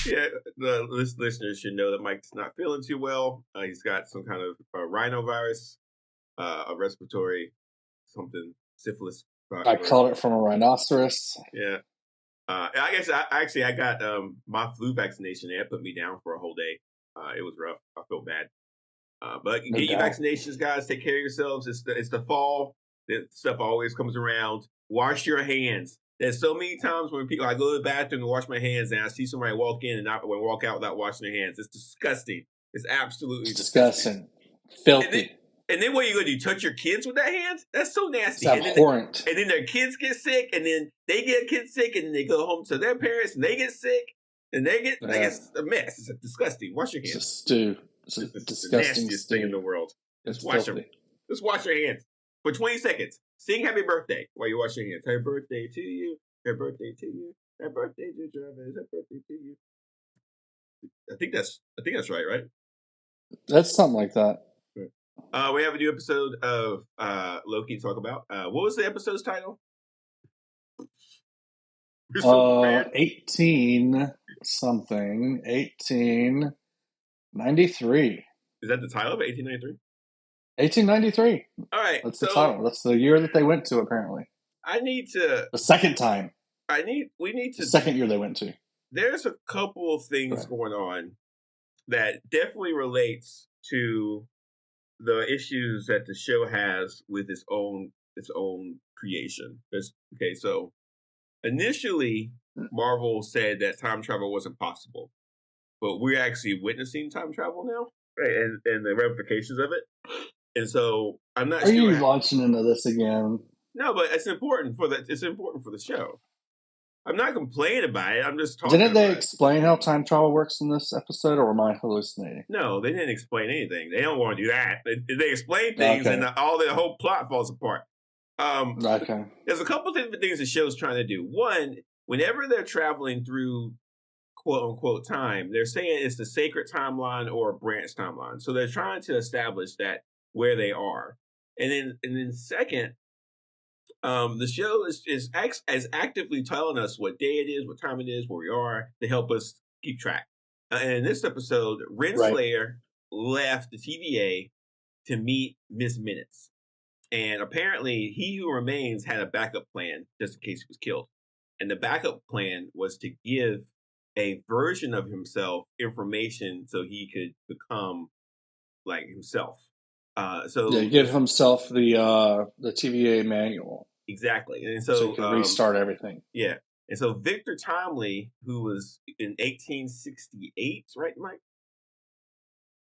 Yeah, the listeners should know that Mike's not feeling too well. He's got some kind of rhinovirus, a respiratory something, syphilis. I caught it from a rhinoceros. Yeah. I guess I got my flu vaccination. That put me down for a whole day. It was rough. I felt bad. But get your vaccinations, guys. Take care of yourselves. It's the fall. That stuff always comes around. Wash your hands. There's so many times when I go to the bathroom to wash my hands and I see somebody walk in and not walk out without washing their hands. It's disgusting. It's absolutely disgusting. Filthy. And then what are you going to do? Touch your kids with that hand? That's so nasty. It's abhorrent. And then their kids get sick, and then they get kids sick, and then they go home to their parents, and they get sick, and they get like it's a mess. It's disgusting. Wash your hands. It's a stew. It's a disgusting the nastiest thing in the world. Just wash them. Just wash your hands for 20 seconds. Sing happy birthday while you wash your hands. Happy birthday to you. Happy birthday to you. Happy birthday to Travis. Happy birthday to you. I think that's right? That's something like that. We have a new episode of Loki to talk about. What was the episode's title? 1893. Is that the title of it? 1893? 1893. All right. That's the title. That's the year that they went to, apparently. The second time. We need to. The second year they went to. There's a couple of things going on that definitely relates to the issues that the show has with its own creation. Okay, so initially Marvel said that time travel wasn't possible, but we're actually witnessing time travel now, right? And the ramifications of it. And so I'm not sure. Are you launching into this again? No, but it's important for the show. I'm not complaining about it. I'm just talking. Didn't they explain how time travel works in this episode, or am I hallucinating? No, they didn't explain anything. They don't want to do that. They explain things, and all the whole plot falls apart. There's a couple different things the show's trying to do. One, whenever they're traveling through quote unquote time, they're saying it's the sacred timeline or a branch timeline. So they're trying to establish that where they are, and then second. The show is actively telling us what day it is, what time it is, where we are, to help us keep track. And in this episode, Renslayer left the TVA to meet Miss Minutes. And apparently, He Who Remains had a backup plan just in case he was killed. And the backup plan was to give a version of himself information so he could become like himself. Give himself the TVA manual. Exactly. And so he can restart everything. Yeah. And so Victor Timely, who was in 1868, right, Mike?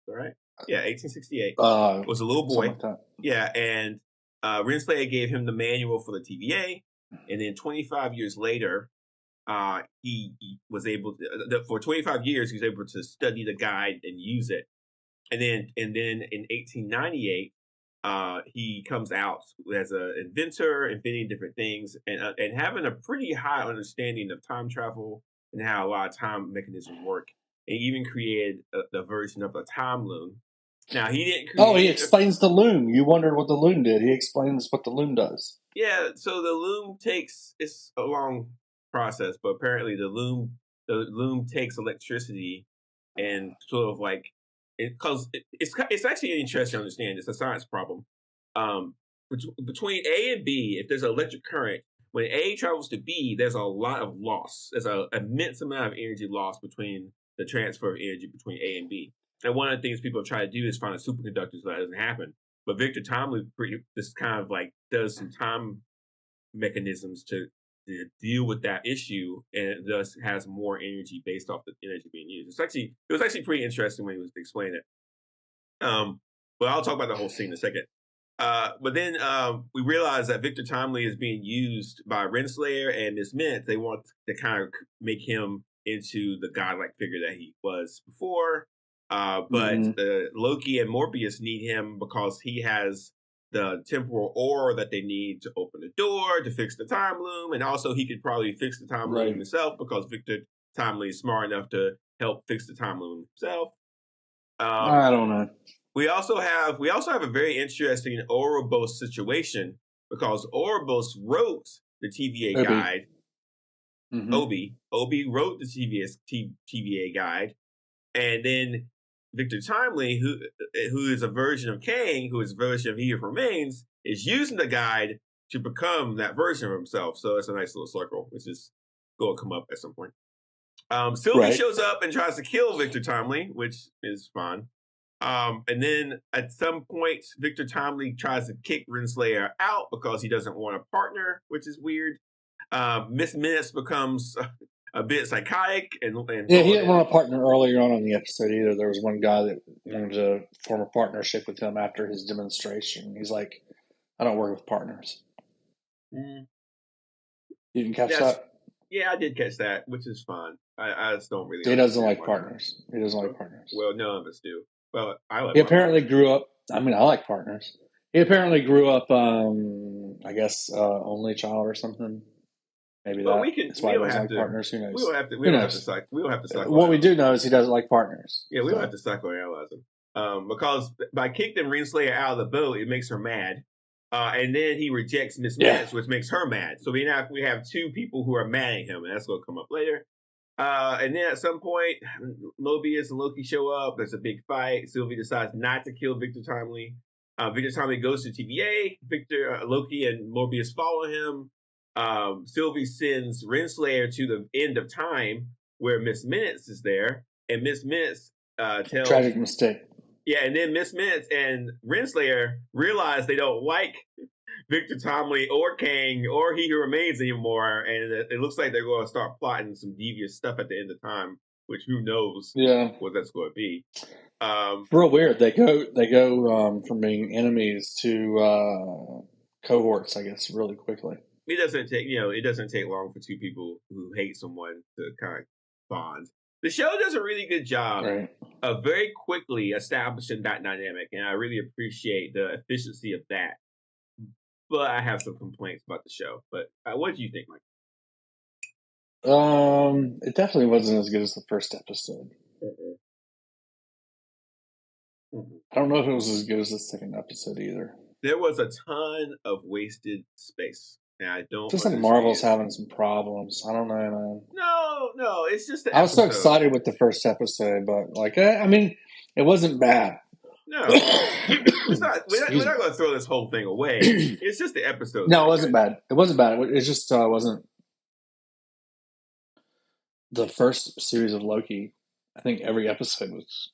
All right. Yeah, 1868. Was a little boy. Like yeah, and Renslayer gave him the manual for the TVA. And then 25 years later, he was able to, for 25 years, he was able to study the guide and use it. And then in 1898, he comes out as an inventor, inventing different things, and having a pretty high understanding of time travel and how a lot of time mechanisms work. And even created the version of a time loom. Now, he didn't create... he explains the loom. You wondered what the loom did. He explains what the loom does. Yeah, so the loom it's a long process, but apparently the loom takes electricity and sort of like... Because it's actually interesting to understand. It's a science problem. Between A and B, if there's an electric current, when A travels to B, there's a lot of loss. There's an immense amount of energy lost between the transfer of energy between A and B. And one of the things people try to do is find a superconductor so that doesn't happen. But Victor Timely just kind of like does some time mechanisms to deal with that issue, and thus has more energy based off the energy being used. It was actually pretty interesting when he was explaining it. But I'll talk about the whole scene in a second. But then we realized that Victor Timely is being used by Renslayer and Miss Mint. They want to kind of make him into the godlike figure that he was before. But Loki and Morbius need him because he has the temporal ore that they need to open the door to fix the time loom, and also he could probably fix the time loom himself because Victor Timely is smart enough to help fix the time loom himself. I don't know. We also have a very interesting Ouroboros situation because Ouroboros wrote the TVA guide, Obi. Obi wrote the TVA guide, and then Victor Timely, who is a version of Kang, who is a version of He Who Remains, is using the guide to become that version of himself. So it's a nice little circle, which is going to come up at some point. Sylvie shows up and tries to kill Victor Timely, which is fun. And then at some point, Victor Timely tries to kick Renslayer out because he doesn't want a partner, which is weird. Miss Minutes becomes a bit psychotic. And he didn't want a partner earlier on in the episode either. There was one guy that wanted to form a partnership with him after his demonstration. He's like, I don't work with partners. You didn't catch that? Yeah, I did catch that, which is fine. I just don't really. He doesn't like partners. He doesn't like partners. Well, none of us do. Well, I like. He apparently grew up. I mean, I like partners. He apparently grew up. I guess only child or something. Maybe well, that's why he doesn't like partners. Who knows? We don't have to. We don't have to psycho. What we do know is he doesn't like partners. Yeah, we don't have to psychoanalyze him. Because by kicking Renslayer out of the boat, it makes her mad. And then he rejects Miss Minutes, which makes her mad. So we have two people who are mad at him, and that's going to come up later. And then at some point, Mobius and Loki show up. There's a big fight. Sylvie decides not to kill Victor Timely. Victor Timely goes to TVA. Loki and Mobius follow him. Sylvie sends Renslayer to the end of time where Miss Minutes is there. And Miss Minutes tells... Tragic mistake. Yeah, and then Miss Minutes and Renslayer realize they don't like Victor Timely or Kang or He Who Remains anymore, and it looks like they're going to start plotting some devious stuff at the end of time, which who knows what that's going to be. Real weird. They go from being enemies to cohorts, I guess, really quickly. It doesn't take long for two people who hate someone to kind of bond. The show does a really good job of very quickly establishing that dynamic, and I really appreciate the efficiency of that. But I have some complaints about the show. But what do you think, Mike? It definitely wasn't as good as the first episode. I don't know if it was as good as the second episode either. There was a ton of wasted space. And I don't. Just like Marvel's having some problems. I don't know, man. No, it's just. I was so excited with the first episode, but I mean, it wasn't bad. No, it's not. We're not going to throw this whole thing away. It's just the episode. No, it wasn't bad. It wasn't bad. It just wasn't. The first series of Loki, I think every episode was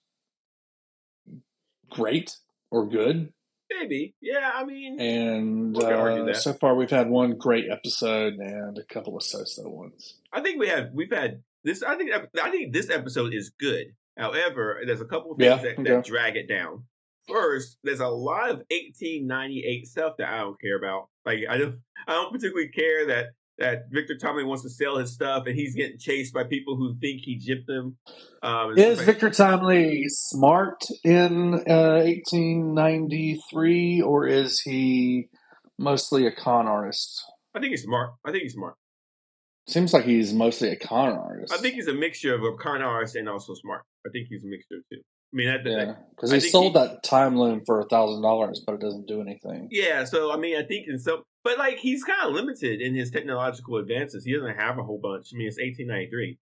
great or good. Maybe, yeah. I mean, and so far we've had one great episode and a couple of so-so ones. I think we've had this. I think this episode is good. However, there's a couple of things that drag it down. First, there's a lot of 1898 stuff that I don't care about. Like I don't particularly care that Victor Timely wants to sell his stuff and he's getting chased by people who think he gypped them. Is Victor Timely smart in 1893, or is he mostly a con artist? I think he's smart. Seems like he's mostly a con artist. I think he's a mixture of a con artist and also smart. I think he's a mixture too. I mean, because he sold that time loom for $1,000, but it doesn't do anything. Yeah, so I mean, I think but like he's kind of limited in his technological advances. He doesn't have a whole bunch. I mean, it's 1893,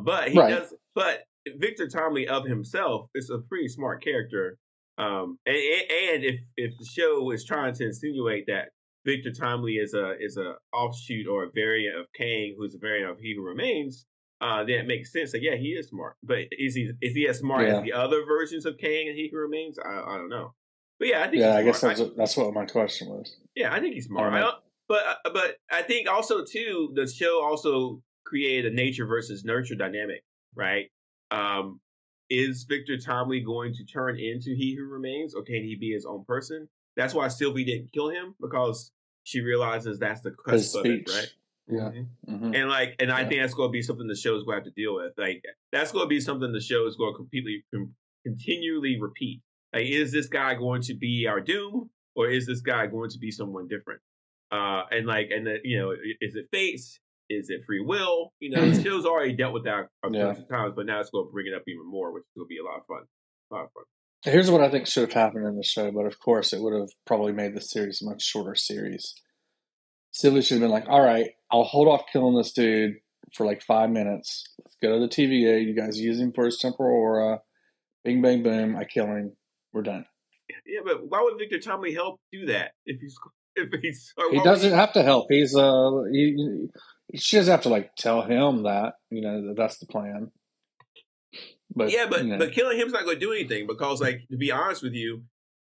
but he does. But Victor Timely of himself is a pretty smart character. And if the show is trying to insinuate that Victor Timely is a offshoot or a variant of Kang, who's a variant of He Who Remains, then it makes sense that he is smart. But is he as smart as the other versions of Kang and He Who Remains? I don't know. But yeah, I think I guess that's what my question was. Yeah, I think he's smart. But I think also too, the show also created a nature versus nurture dynamic, right? Is Victor Timely going to turn into He Who Remains, or can he be his own person? That's why Sylvie didn't kill him, because she realizes that's the cusp of it, right? Yeah. Mm-hmm. And I think that's going to be something the show's going to have to deal with. Like, that's going to be something the show is going to continually repeat. Like, is this guy going to be our doom, or is this guy going to be someone different? Is it fates? Is it free will? The show's already dealt with that a bunch of times, but now it's going to bring it up even more, which will be a lot of fun. Here's what I think should have happened in the show, but of course it would have probably made the series a much shorter series. Sylvie should have been like, all right, I'll hold off killing this dude for like 5 minutes. Let's go to the TVA. You guys use him for his temporal aura. Bing, bang, boom. I kill him. We're done. Yeah, but why would Victor Tomley help do that if he's He doesn't have to help. He's she doesn't have to like tell him that that's the plan. But yeah, but killing him's not going to do anything because, like, to be honest with you,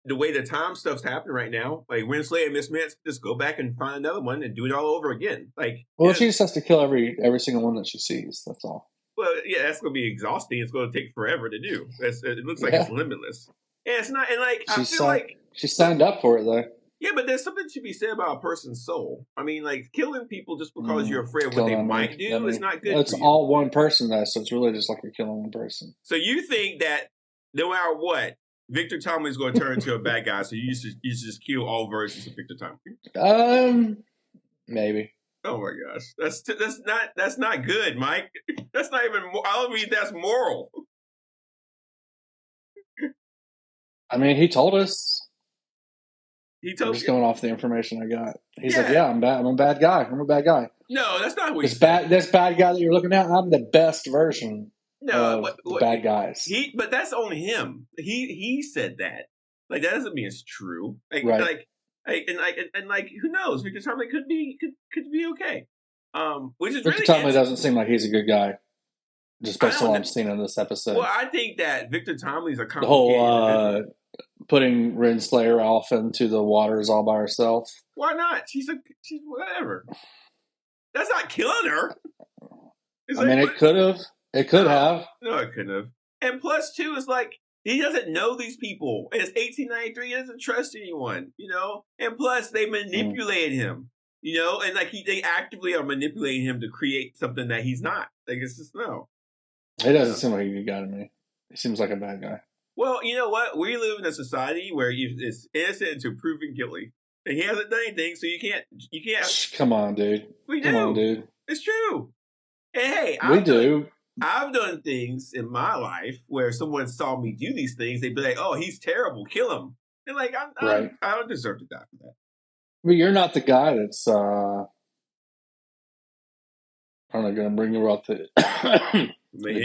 the way the time stuff's happening right now, like Renslayer and Miss Mintz just go back and find another one and do it all over again. Like, well, she just has to kill every single one that she sees. That's all. Well, yeah, that's going to be exhausting. It's going to take forever to do. It looks like it's limitless. And it's not. And like, I feel like she signed up for it though. Yeah, but there's something to be said about a person's soul. I mean, like, killing people just because you're afraid of what they might do is not good. It's all one person though, so it's really just like you're killing one person. So you think that no matter what, Victor Tomley is going to turn into a bad guy? So you should just kill all versions of Victor Tomley? Maybe. Oh my gosh, that's not good, Mike. That's not even. I don't mean that's moral. I mean, he told us. I'm just going off the information I got. He's like, "Yeah, I'm bad. I'm a bad guy. I'm a bad guy." No, that's not what this bad guy that you're looking at. I'm the best version. No, of the bad guys. But that's on him. He said that. Like, that doesn't mean it's true. Like, right. Like who knows? Victor Tomley could be okay. Which is Victor Tomley doesn't seem like he's a good guy. Just based on what I'm seeing in this episode. Well, I think that Victor Tomley's a complicated the whole putting Renslayer off into the waters all by herself. Why not? She's whatever. That's not killing her. It could have. It could have. No, it couldn't have. And plus, too, it's like he doesn't know these people. And it's 1893. He doesn't trust anyone, And plus, they manipulated him, And like they actively are manipulating him to create something that he's not. Like, it's just no. He doesn't seem like a good guy to me. He seems like a bad guy. Well, you know what? We live in a society where it's innocent until proven guilty, and he hasn't done anything, so you can't. Come on, dude. Come on, dude. It's true. And hey, I've done things in my life where someone saw me do these things. They'd be like, "Oh, he's terrible. Kill him." And like, I don't deserve to die for that. But you're not the guy that's. I'm not going to bring you up to the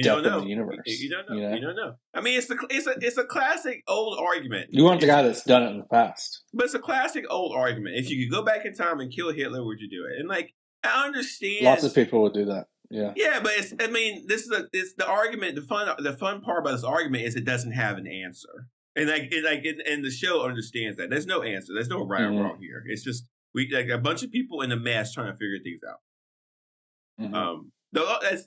depth of the universe. You don't know. You don't know. I mean, it's a classic old argument. You aren't the guy that's done it in the past. But it's a classic old argument. If you could go back in time and kill Hitler, would you do it? And like, I understand. Lots of people would do that. Yeah. Yeah, but it's the argument. The fun part about this argument is it doesn't have an answer, and and the show understands that there's no answer. There's no right or wrong here. It's just a bunch of people in a mess trying to figure things out. Mm-hmm.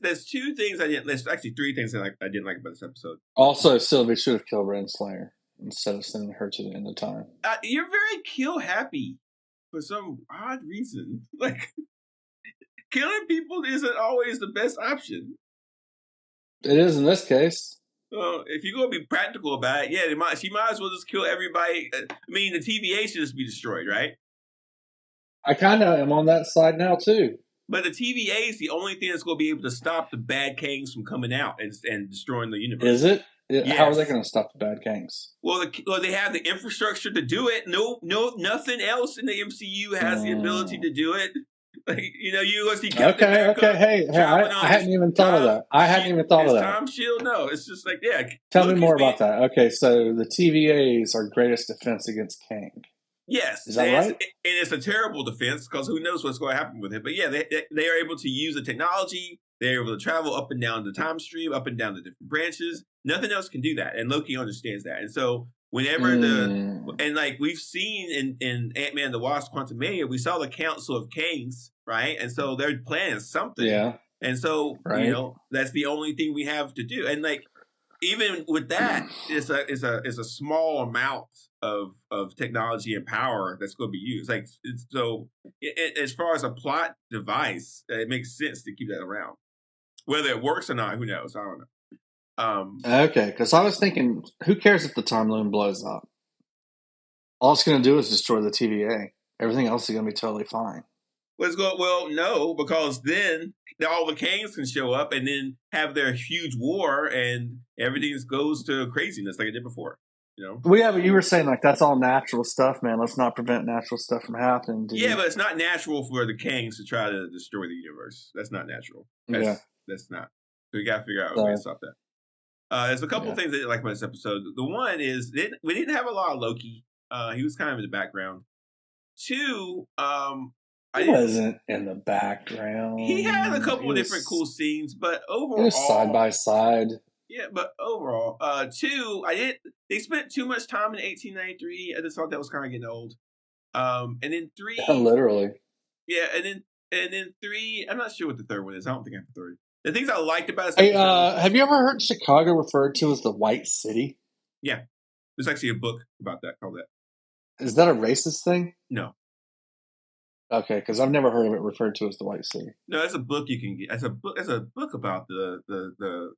There's two things I didn't. There's actually three things I didn't like about this episode. Also, Sylvie should have killed Renslayer instead of sending her to the end of time. You're very kill happy for some odd reason. Like, killing people isn't always the best option. It is in this case. If you're going to be practical about it, yeah, she might as well just kill everybody. I mean, the TVA should just be destroyed, right? I kind of am on that side now, too. But the TVA is the only thing that's going to be able to stop the bad Kangs from coming out and destroying the universe. Is it? Yes. How are they going to stop the bad Kangs? Well, they have the infrastructure to do it. Nothing else in the MCU has the ability to do it. Like, you see Captain America. Hey, I hadn't even thought of that. I hadn't even thought of that. Time shield? No, it's just like, yeah. Tell me more about that. Okay, so the TVAs are greatest defense against Kang. Yes. Is that right? And it's a terrible defense because who knows what's going to happen with it. But yeah, they are able to use the technology. They're able to travel up and down the time stream, up and down the different branches. Nothing else can do that. And Loki understands that. And so whenever and like we've seen in Ant-Man and the Wasp Quantumania, we saw the Council of Kangs, right? And so they're planning something. Yeah. And so, that's the only thing we have to do. And like, even with that, it's a small amount of technology and power that's going to be used. Like, as far as a plot device, it makes sense to keep that around. Whether it works or not, who knows? I don't know. Okay, because I was thinking, who cares if the time loom blows up? All it's going to do is destroy the TVA. Everything else is going to be totally fine. Well, no, because then all the Kangs can show up and then have their huge war and everything goes to craziness like it did before. Well, yeah, but you were saying like that's all natural stuff, man. Let's not prevent natural stuff from happening. Dude. Yeah, but it's not natural for the Kangs to try to destroy the universe. That's not natural. That's not. So we got to figure out a way to stop that. There's a couple things I didn't like about this episode. The one is we didn't have a lot of Loki. He was kind of in the background. Two, he wasn't in the background. He had a couple of different cool scenes, but overall, he was side by side. Yeah, but overall, two, they spent too much time in 1893. I just thought that was kind of getting old. And then three, literally. Yeah, and then three. I'm not sure what the third one is. I don't think I have the third. The things I liked about this episode. Have you ever heard Chicago referred to as the White City? Yeah, there's actually a book about that called that. Is that a racist thing? No. Okay, because I've never heard of it referred to as the White City. No, that's a book you can get. That's a book about the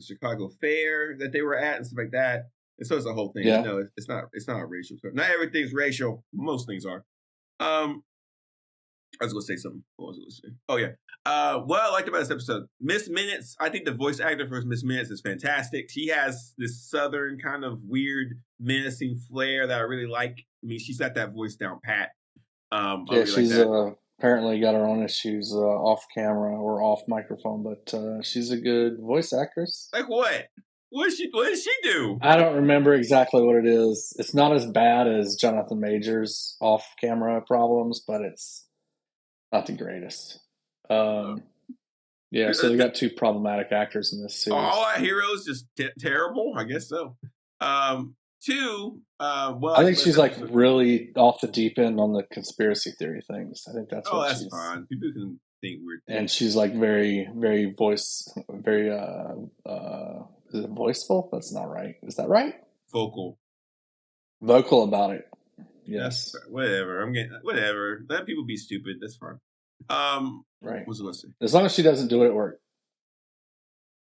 Chicago Fair that they were at and stuff like that. And so it's a whole thing. Yeah. No, it's not a racial stuff. Not everything's racial. Most things are. I was going to say something. What was I going to say? Oh, yeah. What I liked about this episode, Miss Minutes, I think the voice actor for Miss Minutes is fantastic. She has this southern kind of weird, menacing flair that I really like. I mean, she's got that voice down pat. Really she's apparently got her own issues off camera or off microphone, but she's a good voice actress. Like what? What does she do? I don't remember exactly what it is. It's not as bad as Jonathon Major's off camera problems, but it's not the greatest. Yeah, so they got two problematic actors in this series. All our heroes just terrible? I guess so. Two, well, I think she's like really off the deep end on the conspiracy theory things. I think that's that's fine. People can think weird things. And she's like very, very very is it voiceful? That's not right. Is that right? Vocal about it. Yes. Whatever. Whatever. Let people be stupid. That's fine. Right. What's the listen? As long as she doesn't do it at work.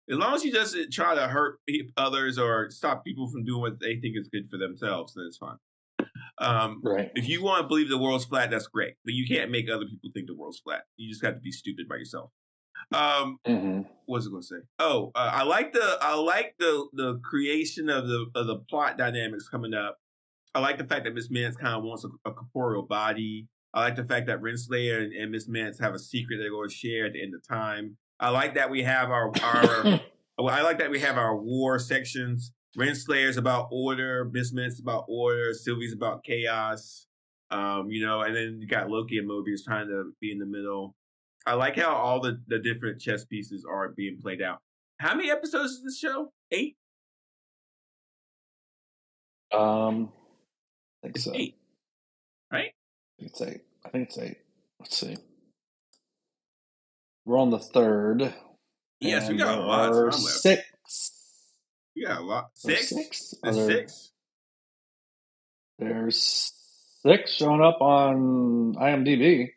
As long as she doesn't try to hurt others or stop people from doing what they think is good for themselves, then it's fine. Right. If you want to believe the world's flat, that's great. But you can't make other people think the world's flat. You just got to be stupid by yourself. What was I going to say? Oh, I like the creation of the plot dynamics coming up. I like the fact that Miss Minutes kind of wants a corporeal body. I like the fact that Renslayer and Miss Minutes have a secret they're going to share at the end of time. I like that we have our I like that we have our war sections. Renslayer's about order, Miss Minutes about order, Sylvie's about chaos. And then you got Loki and Mobius trying to be in the middle. I like how all the different chess pieces are being played out. How many episodes is this show? 8? I think so. 8. Right? I think it's 8. Let's see. We're on the 3rd. Yes, we got a lot of time left. 6. We got a lot. 6? 6? There's 6? There's 6 showing up on IMDb.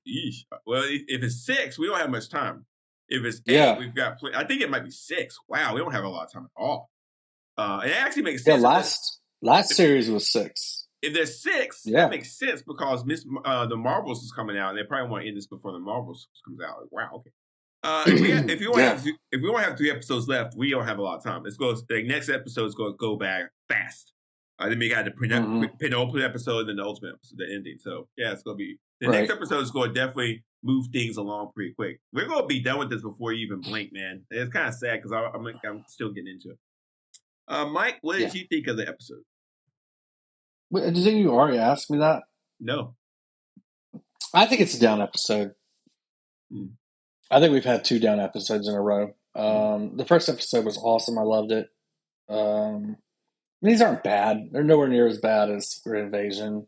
Yeesh. Well, if it's 6, we don't have much time. If it's 8, we've got I think it might be 6. Wow, we don't have a lot of time at all. It actually makes sense. Yeah, last series was 6. If there's 6, that makes sense because the Marvels is coming out, and they probably want to end this before the Marvels comes out. Like, wow, okay. If we only have 3 episodes left, we don't have a lot of time. The next episode is going to go back fast. Then we got the penultimate episode and then the ultimate episode, the ending. So yeah, it's going to be next episode is going to definitely move things along pretty quick. We're going to be done with this before you even blink, man. It's kind of sad because I'm still getting into it. Mike, what did you think of the episode? Wait, didn't you already ask me that? No. I think it's a down episode. I think we've had 2 down episodes in a row. The first episode was awesome. I loved it. These aren't bad. They're nowhere near as bad as Secret Invasion.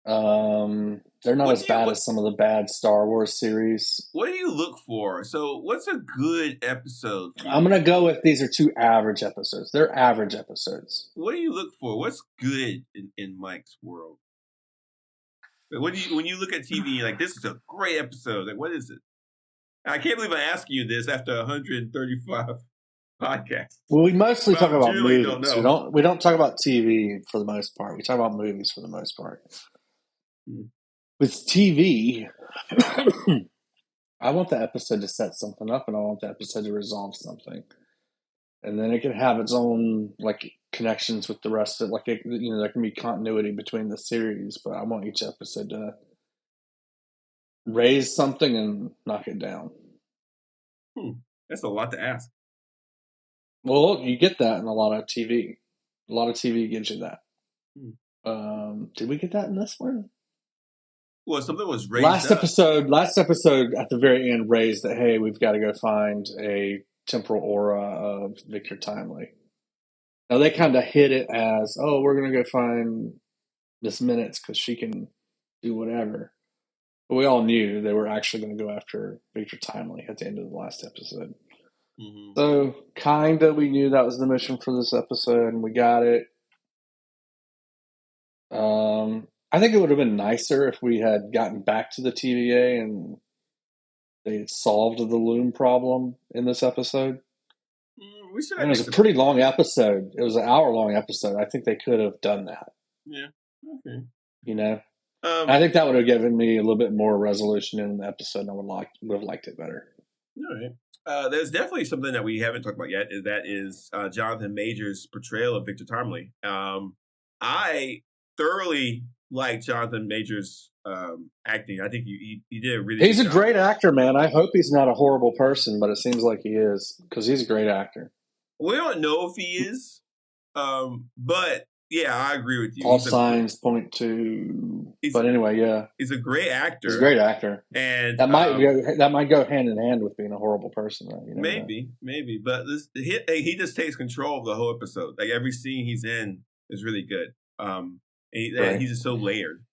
They're not as bad as some of the bad Star Wars series. What do you look for? So what's a good episode? I'm going to go with these are 2 average episodes. They're average episodes. What do you look for? What's good in Mike's world? When you look at TV, like, this is a great episode. Like, what is it? I can't believe I'm asking you this after 135 podcasts. Well, we mostly talk about movies. We don't talk about TV for the most part. We talk about movies for the most part. With TV, I want the episode to set something up, and I want the episode to resolve something. and then it can have its own like connections with the rest of like there can be continuity between the series, but I want each episode to raise something and knock it down. That's a lot to ask. Well, you get that in a lot of TV. A lot of TV gives you that. Did we get that in this one? Well, something was raised last up. episode at the very end raised that, hey, we've got to go find a temporal aura of Victor Timely. Now they kind of hit it as, oh, we're going to go find Miss Minutes because she can do whatever. But we all knew they were actually going to go after Victor Timely at the end of the last episode. Mm-hmm. So kind of we knew that was the mission for this episode, and we got it. I think it would have been nicer if we had gotten back to the TVA and they had solved the loom problem in this episode. It was a pretty long episode. It was an hour-long episode. I think they could have done that. Yeah. Okay. You know? I think that would have given me a little bit more resolution in the episode, and I would have liked it better. All right. There's definitely something that we haven't talked about yet. That is Jonathon Major's portrayal of Victor Timely. I thoroughly like Jonathon Major's acting. I think he did a really He's good a job. great actor, man. I hope he's not a horrible person, but it seems like he is because he's a great actor. We don't know if he is, but yeah, I agree with you. All signs point to. But anyway, yeah, he's a great actor. He's a great actor, and that might go hand in hand with being a horrible person. Though, you know, maybe, but he just takes control of the whole episode. Like every scene he's in is really good. He's just so layered.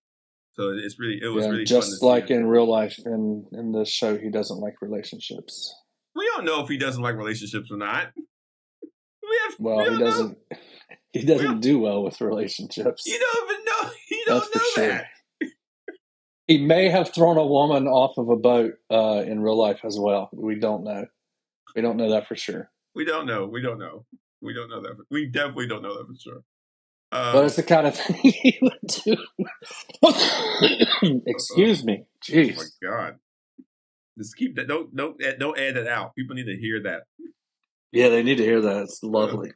So it was really just fun like in real life. In this show, he doesn't like relationships. We don't know if he doesn't like relationships or not. He doesn't. He doesn't do well with relationships. You don't even know. You don't know that. He may have thrown a woman off of a boat in real life as well. We don't know. We don't know that for sure. We don't know. We don't know that. We definitely don't know that for sure. But it's the kind of thing he would do. Excuse me. Jeez. Oh my God. Just keep that. Don't add that out. People need to hear that. Yeah, they need to hear that. It's lovely.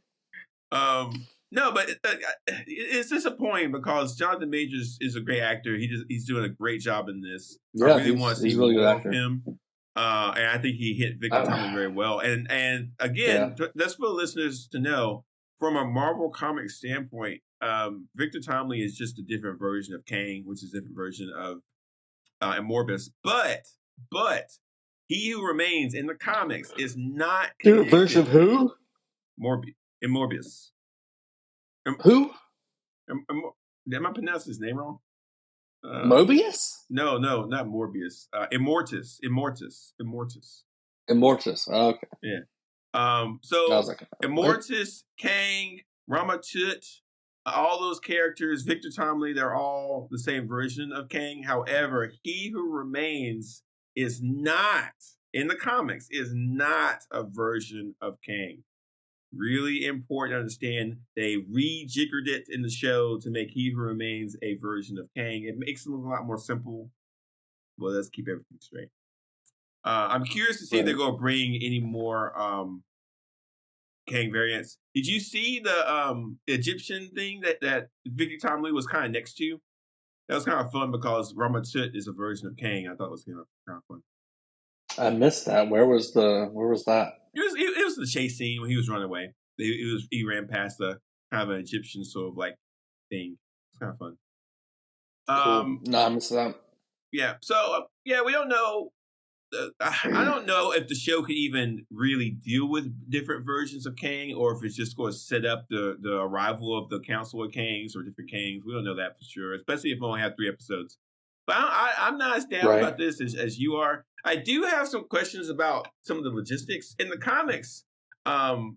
No, but it's disappointing because Jonathon Major is a great actor. He's doing a great job in this. Yeah, I really want to see really more of him. And I think he hit Victor Timely very well. And again, that's for the listeners to know, from a Marvel Comics standpoint, Victor Timely is just a different version of Kang, which is a different version of Morbius. But He Who Remains in the comics is not different version of who? Morbius. Who? Am I pronouncing his name wrong? Mobius? No, not Morbius. Immortus. Oh, okay. Yeah. So Immortus, Kang, Ramatut, all those characters, Victor Timely, they're all the same version of Kang. However, He Who Remains is not, in the comics, is not a version of Kang. Really important to understand. They rejiggered it in the show to make He Who Remains a version of Kang. It makes it look a lot more simple. Well, let's keep everything straight. I'm curious to see if they're going to bring any more Kang variants. Did you see the Egyptian thing that Victor Timely was kind of next to? That was kind of fun because Ramatut is a version of Kang. I thought it was kind of fun. I missed that. Where was that? It was the chase scene when he was running away. He ran past the kind of an Egyptian sort of like thing. It's kind of fun. Cool. No, I missed that. Yeah. So we don't know. I don't know if the show could even really deal with different versions of Kang, or if it's just going to set up the arrival of the Council of Kangs or different Kangs. We don't know that for sure, especially if we only have 3 episodes. But I'm not as down about this as you are. I do have some questions about some of the logistics in the comics.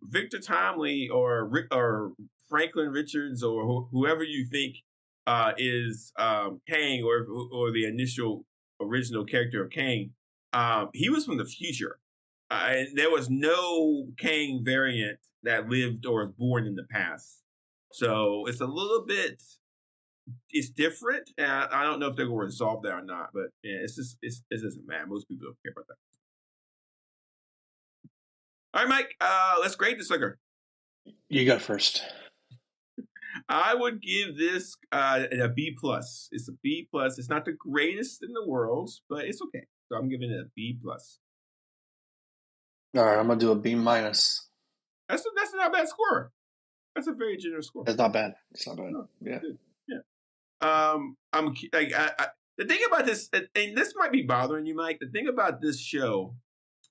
Victor Timely or Franklin Richards or whoever you think is Kang or the original character of Kang. He was from the future. And there was no Kang variant that lived or was born in the past. So it's a little bit. It's different, and I don't know if they're going to resolve that or not. But yeah, it doesn't matter. Most people don't care about that. All right, Mike. Let's grade this sucker. You go first. I would give this a B plus. It's a B plus. It's not the greatest in the world, but it's okay. So I'm giving it a B plus. All right, I'm gonna do a B minus. That's not a bad score. That's a very generous score. It's not bad. It's not bad. Yeah. Good. Yeah. I'm like the thing about this, and this might be bothering you, Mike. The thing about this show,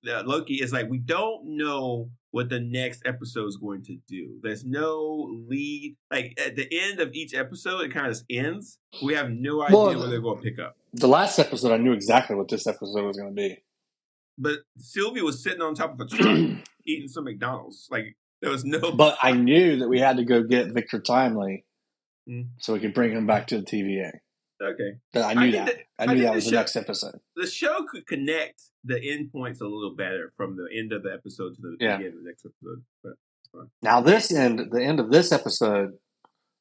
Loki, is like we don't know what the next episode is going to do. There's no lead. Like at the end of each episode, it kind of ends. We have no idea where they're going to pick up. The last episode, I knew exactly what this episode was going to be. But Sylvie was sitting on top of a truck eating some McDonald's. Like there was no. But I knew that we had to go get Victor Timely so we could bring him back to the TVA. Okay. I knew that. I knew that was the next episode. The show could connect the endpoints a little better from the end of the episode to the beginning of the next episode. But it's fine. Now the end of this episode,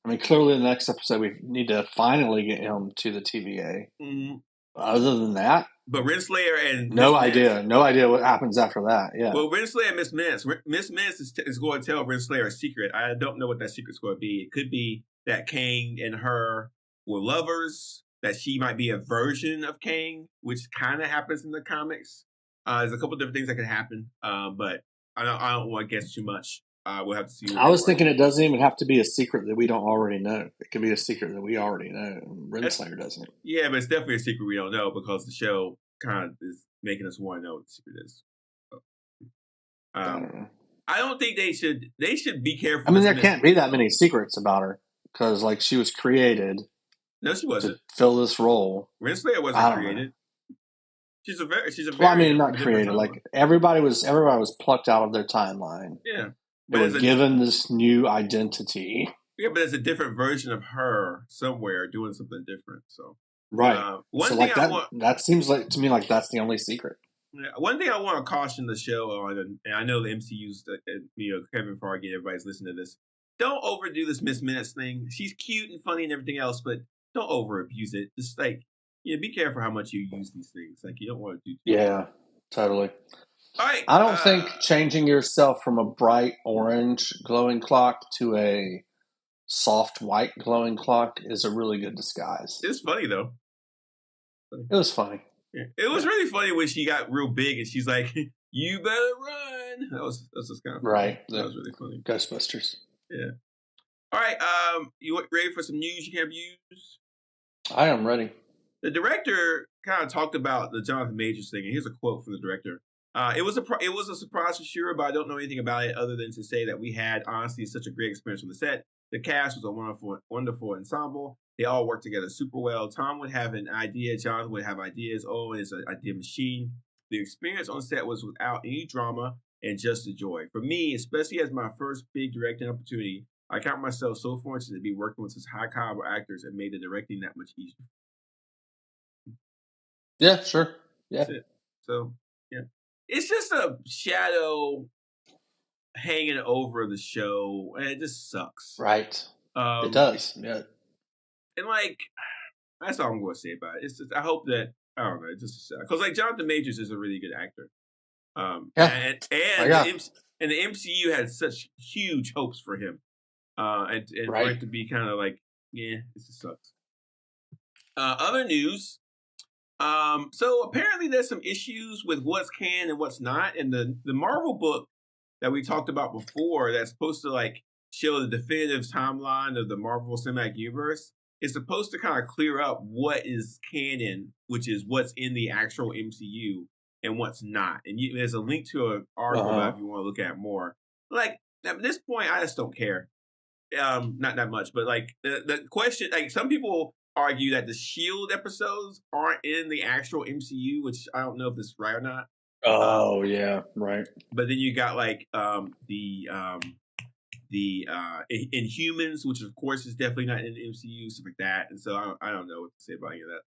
I mean, clearly in the next episode we need to finally get him to the TVA. Mm-hmm. Other than that, but Renslayer and no idea what happens after that. Yeah. Well, Renslayer and Miss Mintz is going to tell Renslayer a secret. I don't know what that secret's going to be. It could be that Kang and her were lovers. That she might be a version of Kang, which kind of happens in the comics. There's a couple different things that could happen, but I don't want to guess too much. We'll have to see. I was thinking it doesn't even have to be a secret that we don't already know. It could be a secret that we already know. Renslayer doesn't. Yeah, but it's definitely a secret we don't know because the show kind of is making us want to know what the secret is. So, I don't know. I don't think they should. They should be careful. I mean, there can't be that many secrets about her because, like, she was created. No, she wasn't. To fill this role. Renslayer wasn't created. She's a very. Well, I mean, not created. Like everybody was plucked out of their timeline. Yeah. But was given this new identity. Yeah, but there's a different version of her somewhere doing something different. So right. One so thing like that seems like to me like that's the only secret. Yeah, one thing I want to caution the show on, and I know the MCU's, Kevin Feige, everybody's listening to this. Don't overdo this Miss Minutes thing. She's cute and funny and everything else, but don't over abuse it. Just like, be careful how much you use these things. Like you don't want to do. Yeah, totally. All right. I don't think changing yourself from a bright orange glowing clock to a soft white glowing clock is a really good disguise. It's funny though. It was funny. Yeah. It was really funny when she got real big and she's like, "You better run." That was just kind of funny. Right. That was really funny. Ghostbusters. Yeah. All right. You ready for some news you can use? I am ready. The director kind of talked about the Jonathon Major thing, and here's a quote from the director. It was a surprise for sure, but I don't know anything about it other than to say that we had honestly such a great experience on the set. The cast was a wonderful ensemble. They all worked together super well. Tom would have an idea, Jonathan would have ideas. Owen is an idea machine. The experience on set was without any drama and just a joy. For me, especially as my first big directing opportunity, I count myself so fortunate to be working with such high caliber actors and made the directing that much easier. Yeah, sure. Yeah. That's it. So, yeah. It's just a shadow hanging over the show, and it just sucks. Right. It does. Yeah. And like, that's all I'm going to say about it. It's just, I hope that I don't know. It's just because like Jonathon Majors is a really good actor. And the MCU had such huge hopes for him, and right. For it to be kind of like, yeah, this just sucks. Other news. So apparently there's some issues with what's canon and what's not. And the Marvel book that we talked about before that's supposed to like show the definitive timeline of the Marvel Cinematic Universe is supposed to kind of clear up what is canon, which is what's in the actual MCU and what's not. And there's a link to an article if you want to look at more. Like at this point, I just don't care. Not that much, but like the question, like some people argue that the S.H.I.E.L.D. episodes aren't in the actual MCU, which I don't know if this is right or not. Oh, yeah, right. But then you got like the Inhumans, which of course is definitely not in the MCU, stuff like that. And so I don't know what to say about any of that.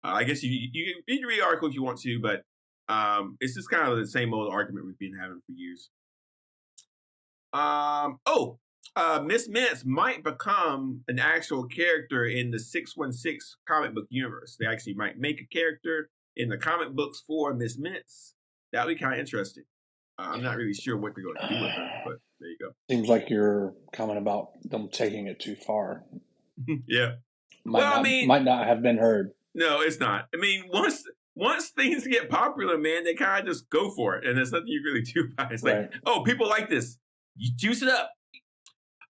I guess you can read the article if you want to, but it's just kind of the same old argument we've been having for years. Miss Mintz might become an actual character in the 616 comic book universe. They actually might make a character in the comic books for Miss Mintz. That would be kind of interesting. I'm not really sure what they're going to do with her, but There you go. Seems like you're comment about them taking it too far. Yeah. Might not have been heard. No, it's not. I mean, once things get popular, man, they kind of just go for it, and there's nothing you really do about it. It's like, oh, people like this. You juice it up.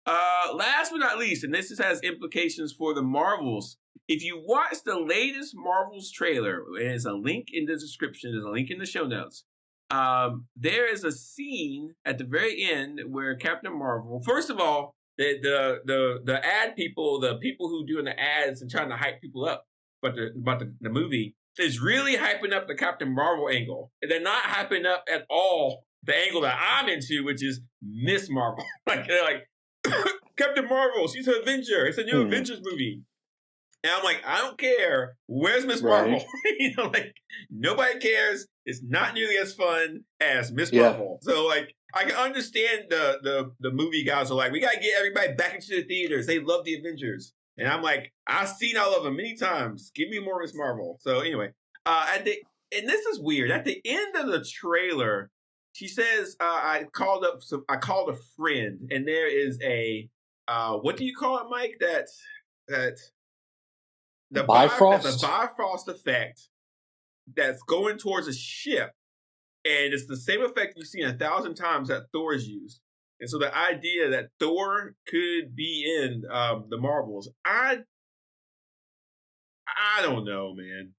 Last but not least, and this has implications for the Marvels. If you watch the latest Marvels trailer, there's a link in the description, there's a link in the show notes. There is a scene at the very end where Captain Marvel, first of all, the ad people, the people who doing the ads and trying to hype people up about the movie is really hyping up the Captain Marvel angle. And they're not hyping up at all the angle that I'm into, which is Miss Marvel. They're like, Captain Marvel, she's an Avenger. It's a new Avengers movie. And I'm like, I don't care. Where's Miss Marvel? Nobody cares. It's not nearly as fun as Miss Marvel. So I can understand the movie guys are like, we gotta get everybody back into the theaters. They love the Avengers. And I'm like, I've seen all of them many times. Give me more Miss Marvel. So anyway, and this is weird. At the end of the trailer, she says, I called a friend, and there is a what do you call it, Mike? That the Bifrost? The Bifrost effect that's going towards a ship, and it's the same effect you've seen 1,000 times that Thor has used. And so the idea that Thor could be in the Marvels, I don't know, man.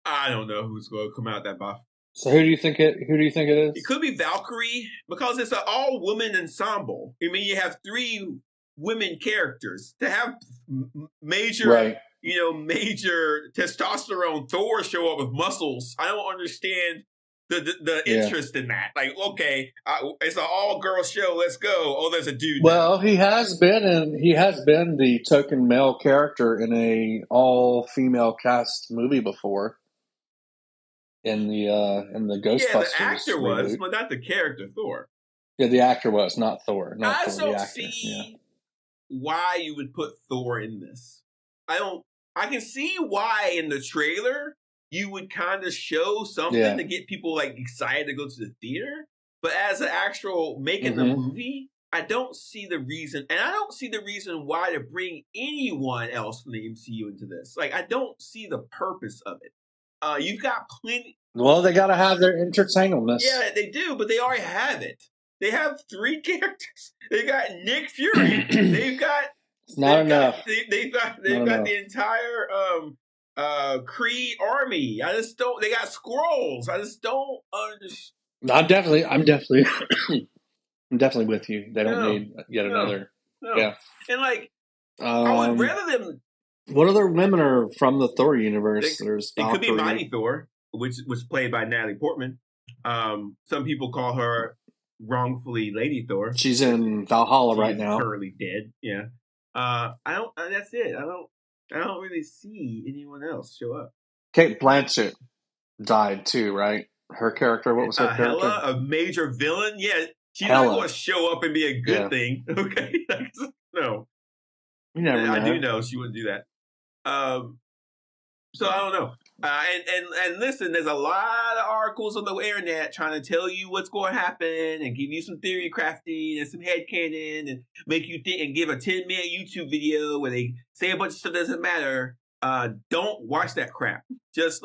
I don't know who's going to come out that Bifrost. So who do you think it is? It could be Valkyrie, because it's an all-woman ensemble. I mean, you have 3 women characters. To have major testosterone Thor show up with muscles, I don't understand the interest in that. Like, okay, it's an all-girl show. Let's go. Oh, there's a dude. Well, he has been the token male character in a all-female cast movie before. In the Ghostbusters. Yeah, the actor reboot. was, but not the character Thor. Yeah, the actor was, not Thor. I just don't see why you would put Thor in this. I can see why in the trailer you would kind of show something to get people excited to go to the theater. But as an actual making the movie, I don't see the reason, and I don't see the reason why to bring anyone else from the MCU into this. I don't see the purpose of it. You've got plenty. Well, they got to have their intertangleness. Yeah, they do, but they already have it. They have 3 characters. They've got Nick Fury. They've got. It's not enough. They've got the entire Kree army. I just don't. They got Skrulls. I just don't understand. I'm definitely with you. They don't need yet another. No. Yeah, and I would rather them. What other women are from the Thor universe? There's it could be Mighty Thor, which was played by Natalie Portman. Some people call her wrongfully Lady Thor. She's in Valhalla right now. Currently dead. Yeah. I don't. That's it. I don't really see anyone else show up. Kate Blanchett died too, right? Her character. What was her character? Hela, a major villain. Yeah, she's not going to show up and be a good thing. Okay. No. You never know. I do know she wouldn't do that. So I don't know. And listen, there's a lot of articles on the internet trying to tell you what's going to happen and give you some theory crafting and some headcanon and make you think and give a 10-minute YouTube video where they say a bunch of stuff that doesn't matter. Don't watch that crap. Just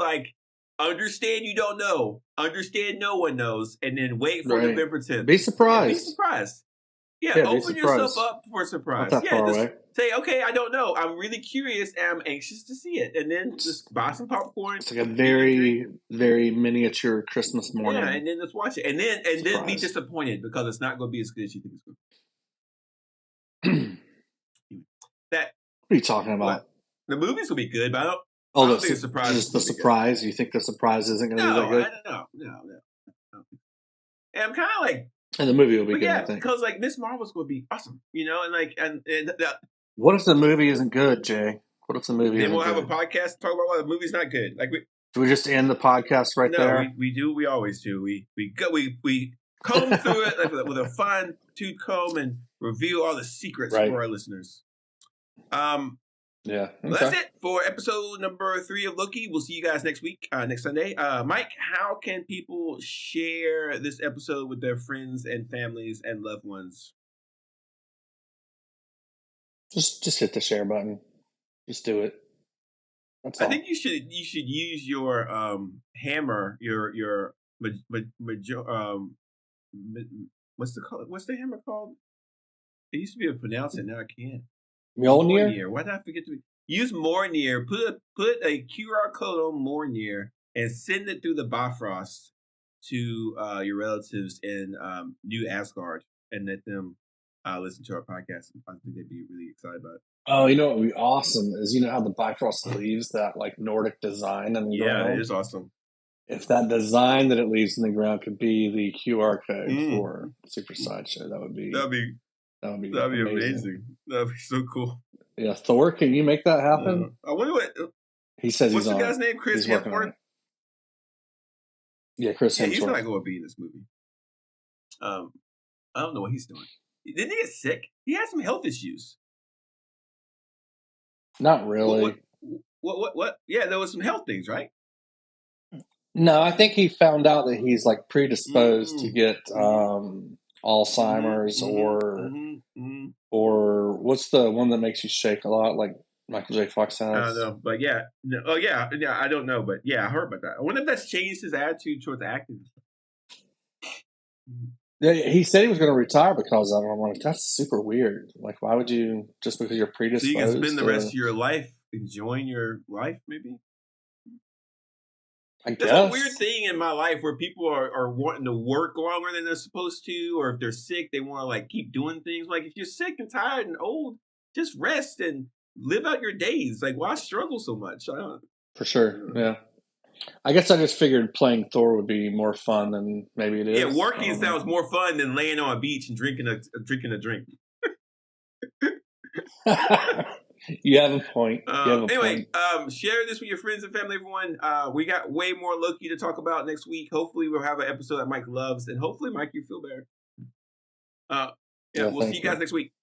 understand you don't know. Understand no one knows. And then wait for November 10th. Be surprised. Be surprised. Yeah, open yourself up for a surprise. Not that far away. Say, okay, I don't know. I'm really curious and I'm anxious to see it. And then just buy some popcorn. It's like a very, very miniature Christmas morning. Yeah, and then just watch it. And then be disappointed because it's not going to be as good as you think it's going to be. What are you talking about? What? The movies will be good, but I don't think the surprise is the surprise? You think the surprise isn't going to be that good? No. And I'm kind of and the movie will be good, I think. Because Miss Marvel's going to be awesome, and what if the movie isn't good, Jay? What if the movie isn't good? Then we'll have a podcast to talk about why the movie's not good. Do we just end the podcast right there? No, we do. We always do. We comb through it with a fine-tooth comb and reveal all the secrets for our listeners. Yeah. Okay. Well, that's it for episode number 3 of Loki. We'll see you guys next week, next Sunday. Mike, how can people share this episode with their friends and families and loved ones? Just hit the share button. Just do it. That's all. I think you should use your hammer, your what's the hammer called? I used to be able to pronounce it, now I can't. Mjolnir? Why did I forget to use Mjolnir? Put a QR code on Mjolnir and send it through the Bifrost to your relatives in New Asgard and let them listen to our podcast. I think they'd be really excited about it. Oh, you know what would be awesome is how the Bifrost leaves that like Nordic design in the ground? Yeah, it is awesome. If that design that it leaves in the ground could be the QR code for Super Sideshow, that'd be amazing. That'd be so cool. Yeah, Thor, can you make that happen? I wonder what he says. What's the guy's name? Chris Hemsworth. Yeah, Chris Hemsworth. He's not going to be in this movie. I don't know what he's doing. Didn't he get sick? He had some health issues. Not really. What? Yeah, there was some health things, right? No, I think he found out that he's like predisposed to get Alzheimer's or what's the one that makes you shake a lot, like Michael J. Fox has? I don't know, but yeah. I don't know, but yeah, I heard about that. I wonder if that's changed his attitude towards acting. Yeah, he said he was going to retire because of it. I'm like, that's super weird. Like, why would you, just because you're predisposed? So you can spend the rest of your life enjoying your life, maybe? I guess. That's a weird thing in my life where people are wanting to work longer than they're supposed to, or if they're sick, they want to like keep doing things. Like if you're sick and tired and old, just rest and live out your days. Like why struggle so much? For sure, yeah. I guess I just figured playing Thor would be more fun than maybe it is. Yeah, working sounds more fun than laying on a beach and drinking a drink. You have a point. Anyway, share this with your friends and family, everyone. We got way more Loki to talk about next week. Hopefully, we'll have an episode that Mike loves, and hopefully, Mike, you feel better. We'll see you guys next week.